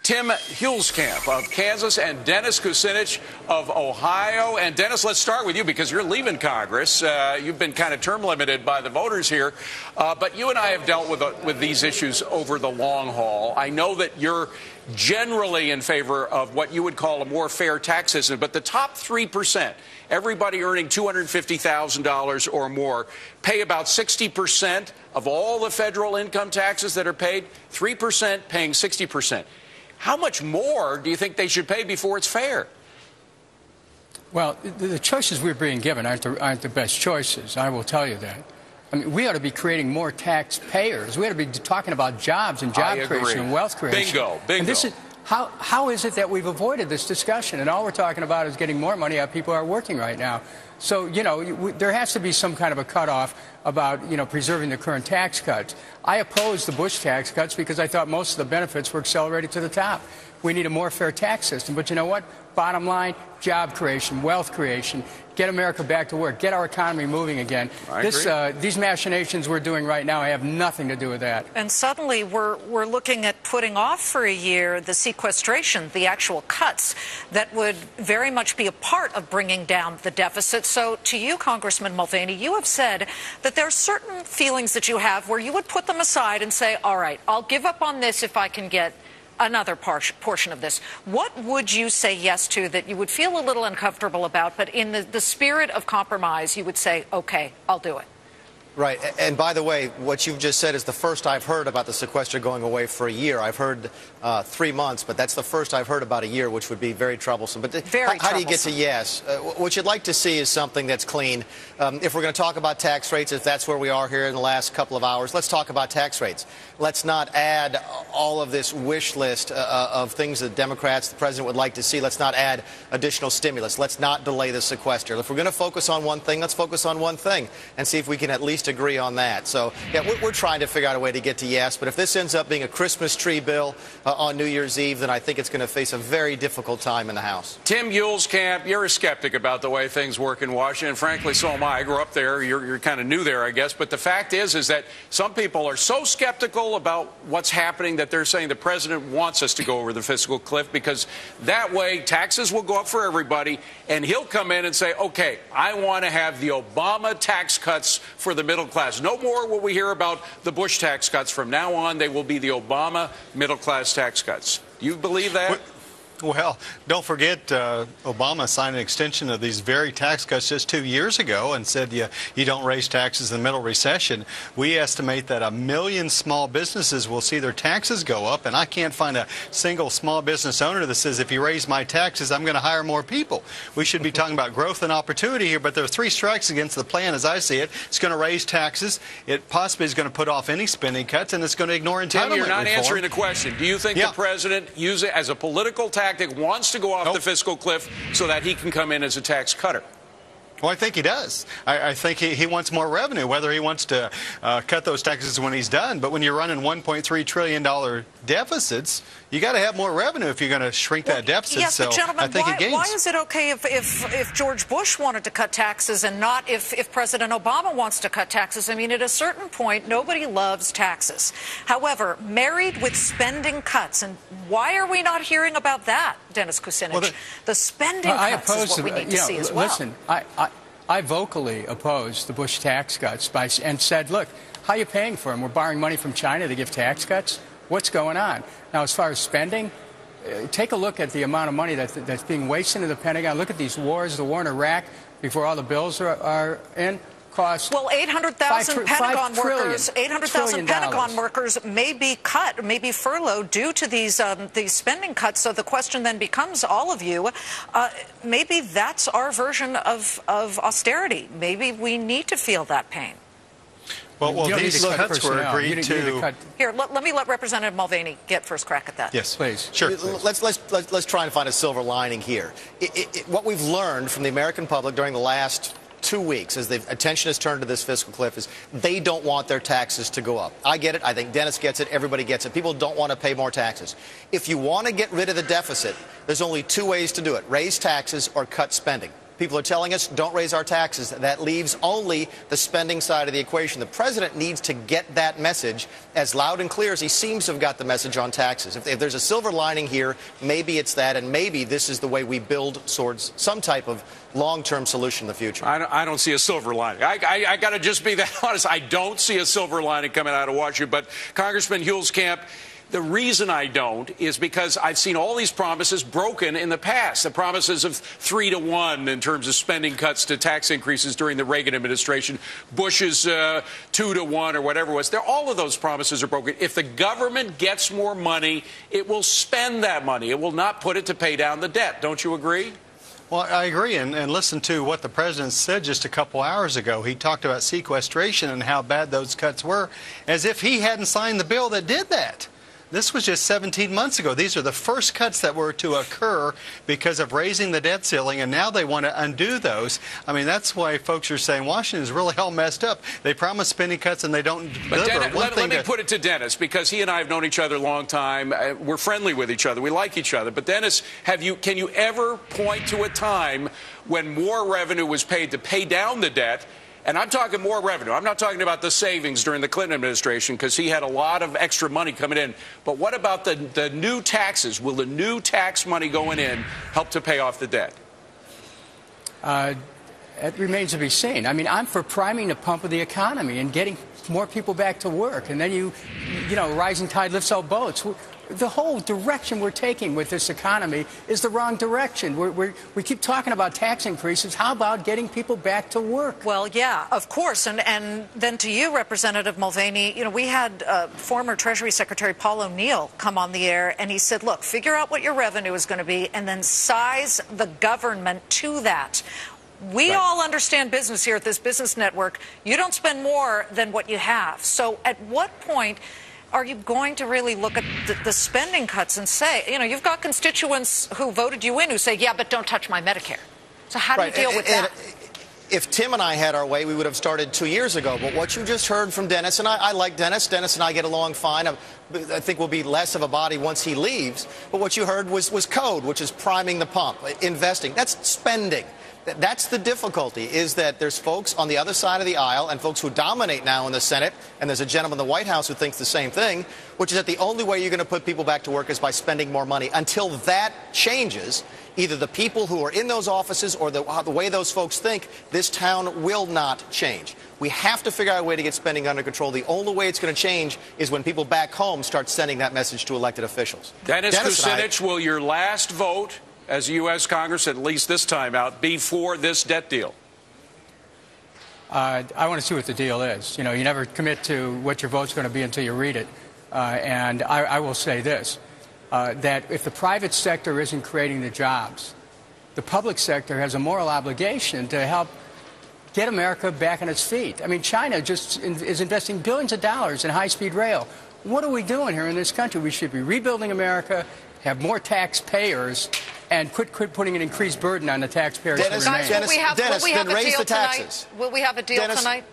Tim Huelskamp of Kansas and Dennis Kucinich of Ohio. And Dennis, let's start with you because you're leaving Congress. You've been kind of term limited by the voters here. But you and I have dealt with these issues over the long haul. I know that you're generally in favor of what you would call a more fair tax system. But the top 3%, everybody earning $250,000 or more, pay about 60% of all the federal income taxes that are paid, 3% paying 60%. How much more do you think they should pay before it's fair? Well, the choices we're being given aren't the best choices. I will tell you that. I mean, we ought to be creating more taxpayers. We ought to be talking about jobs and job creation and wealth creation. Bingo, bingo. And this is, how is it that we've avoided this discussion? And all we're talking about is getting more money out of people who are working right now. So, you know, there has to be some kind of a cutoff about, preserving the current tax cuts. I opposed the Bush tax cuts because I thought most of the benefits were accelerated to the top. We need a more fair tax system. But you know what? Bottom line, job creation, wealth creation, get America back to work, get our economy moving again. These machinations we're doing right now have nothing to do with that. And suddenly we're looking at putting off for a year the sequestration, the actual cuts that would very much be a part of bringing down the deficit. So to you, Congressman Mulvaney, you have said that there are certain feelings that you have where you would put them aside and say, all right, I'll give up on this if I can get another portion of this. What would you say yes to that you would feel a little uncomfortable about, but in the spirit of compromise, you would say, okay, I'll do it? Right. And by the way, what you've just said is the first I've heard about the sequester going away for a year. I've heard 3 months, but that's the first I've heard about a year, which would be very troublesome. But how do you get to yes? What you'd like to see is something that's clean. If we're going to talk about tax rates, if that's where we are here in the last couple of hours, let's talk about tax rates. Let's not add all of this wish list of things that Democrats, the president, would like to see. Let's not add additional stimulus. Let's not delay the sequester. If we're going to focus on one thing, let's focus on one thing and see if we can at least agree on that. So, yeah, we're trying to figure out a way to get to yes. But if this ends up being a Christmas tree bill on New Year's Eve, then I think it's going to face a very difficult time in the House. Tim Huelskamp, you're a skeptic about the way things work in Washington. Frankly, so am I. I grew up there. You're kind of new there, I guess. But the fact is that some people are so skeptical about what's happening that they're saying the president wants us to go over the fiscal cliff because that way taxes will go up for everybody and he'll come in and say, okay, I want to have the Obama tax cuts for the middle class. No more will we hear about the Bush tax cuts. From now on, they will be the Obama middle class tax cuts. Do you believe that? Well, don't forget Obama signed an extension of these very tax cuts just 2 years ago and said you don't raise taxes in the middle recession. We estimate that 1 million small businesses will see their taxes go up, and I can't find a single small business owner that says if you raise my taxes, I'm going to hire more people. We should be talking about growth and opportunity here, but there are 3 strikes against the plan as I see it. It's going to raise taxes. It possibly is going to put off any spending cuts, and it's going to ignore entitlement Tim, you're not reform. answering the question. Do you think the president use it as a political tactic, wants to go off the fiscal cliff so that he can come in as a tax cutter? Well, I think he does. I think he wants more revenue, whether he wants to cut those taxes when he's done. But when you're running $1.3 trillion deficits, you got to have more revenue if you're going to shrink that deficit. Yes, but gentlemen, I think it gains. Why is it okay if George Bush wanted to cut taxes and not if President Obama wants to cut taxes? I mean, at a certain point, nobody loves taxes. However, married with spending cuts, and why are we not hearing about that, Dennis Kucinich? Well, the spending cuts is what we need to see as well. Listen, I vocally opposed the Bush tax cuts and said, look, how are you paying for them? We're borrowing money from China to give tax cuts? What's going on? Now, as far as spending, take a look at the amount of money that's being wasted in the Pentagon. Look at these wars, the war in Iraq, before all the bills are in. Well, 800,000 Pentagon workers, 800,000 Pentagon workers may be cut, may be furloughed due to these spending cuts. So the question then becomes, all of you, maybe that's our version of austerity. Maybe we need to feel that pain. Well, these cuts were agreed to. Here, let me let Representative Mulvaney get first crack at that. Yes, please. Sure. Let's try and find a silver lining here. What we've learned from the American public during the last 2 weeks as the attention has turned to this fiscal cliff is they don't want their taxes to go up. I get it. I think Dennis gets it. Everybody gets it. People don't want to pay more taxes. If you want to get rid of the deficit, there's only 2 ways to do it: raise taxes or cut spending. People are telling us, don't raise our taxes. That leaves only the spending side of the equation. The president needs to get that message as loud and clear as he seems to have got the message on taxes. If there's a silver lining here, maybe it's that, and maybe this is the way we build towards some type of long-term solution in the future. I don't see a silver lining. I got to just be that honest. I don't see a silver lining coming out of Washington. But Congressman Huelskamp, the reason I don't is because I've seen all these promises broken in the past. The promises of 3-to-1 in terms of spending cuts to tax increases during the Reagan administration, Bush's 2-to-1 or whatever it was. All of those promises are broken. If the government gets more money, it will spend that money. It will not put it to pay down the debt. Don't you agree? Well, I agree, and listen to what the president said just a couple hours ago. He talked about sequestration and how bad those cuts were, as if he hadn't signed the bill that did that. This was just 17 months ago. These are the first cuts that were to occur because of raising the debt ceiling, and now they want to undo those. I mean, that's why folks are saying Washington is really all messed up. They promise spending cuts and they don't deliver. Dennis, let me put it to Dennis, because he and I have known each other a long time. We're friendly with each other. We like each other. But Dennis, can you ever point to a time when more revenue was paid to pay down the debt? And I'm talking more revenue. I'm not talking about the savings during the Clinton administration, because he had a lot of extra money coming in. But what about the new taxes? Will the new tax money going in help to pay off the debt? It remains to be seen. I mean, I'm for priming the pump of the economy and getting more people back to work. And then you know, rising tide lifts all boats. The whole direction we're taking with this economy is the wrong direction. We keep talking about tax increases. How about getting people back to work? Well, yeah, of course. And then to you, Representative Mulvaney, you know, we had former Treasury Secretary Paul O'Neill come on the air, and he said, look, figure out what your revenue is going to be and then size the government to that. We all understand business here at this business network. You don't spend more than what you have. So at what point are you going to really look at the spending cuts and say, you know, you've got constituents who voted you in who say, yeah, but don't touch my Medicare. So how do you deal with that? If Tim and I had our way, we would have started 2 years ago. But what you just heard from Dennis, and I like Dennis. Dennis and I get along fine. I think we'll be less of a body once he leaves. But what you heard was code, which is priming the pump, investing. That's spending. That's the difficulty, is that there's folks on the other side of the aisle and folks who dominate now in the Senate, and there's a gentleman in the White House who thinks the same thing, which is that the only way you're going to put people back to work is by spending more money. Until that changes, either the people who are in those offices or the way those folks think, this town will not change. We have to figure out a way to get spending under control. The only way it's going to change is when people back home start sending that message to elected officials. Dennis Kucinich, will your last vote as a U.S. Congress, at least this time out, be for this debt deal? I want to see what the deal is. You know, you never commit to what your vote's going to be until you read it. And I will say this, that if the private sector isn't creating the jobs, the public sector has a moral obligation to help get America back on its feet. I mean, China just is investing billions of dollars in high-speed rail. What are we doing here in this country? We should be rebuilding America, have more taxpayers, and quit putting an increased burden on the taxpayers. Dennis, then raise the taxes. Will we have a deal tonight?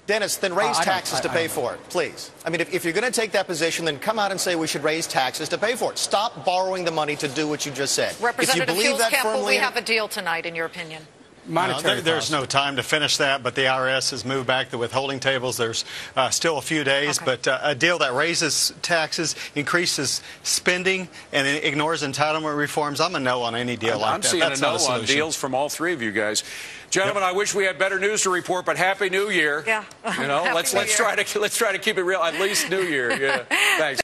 Dennis, then raise taxes to pay for it, please. I mean, if you're going to take that position, then come out and say we should raise taxes to pay for it. Stop borrowing the money to do what you just said. Representative Huelskamp, will we have a deal tonight, in your opinion? There's no time to finish that, but the IRS has moved back the withholding tables. There's still a few days, but a deal that raises taxes, increases spending, and ignores entitlement reforms, I'm a no on any deal like that. I'm seeing a no on deals from all three of you guys. Gentlemen, I wish we had better news to report, but Happy New Year. Yeah. You know, let's try to keep it real. At least New Year. Yeah. Thanks.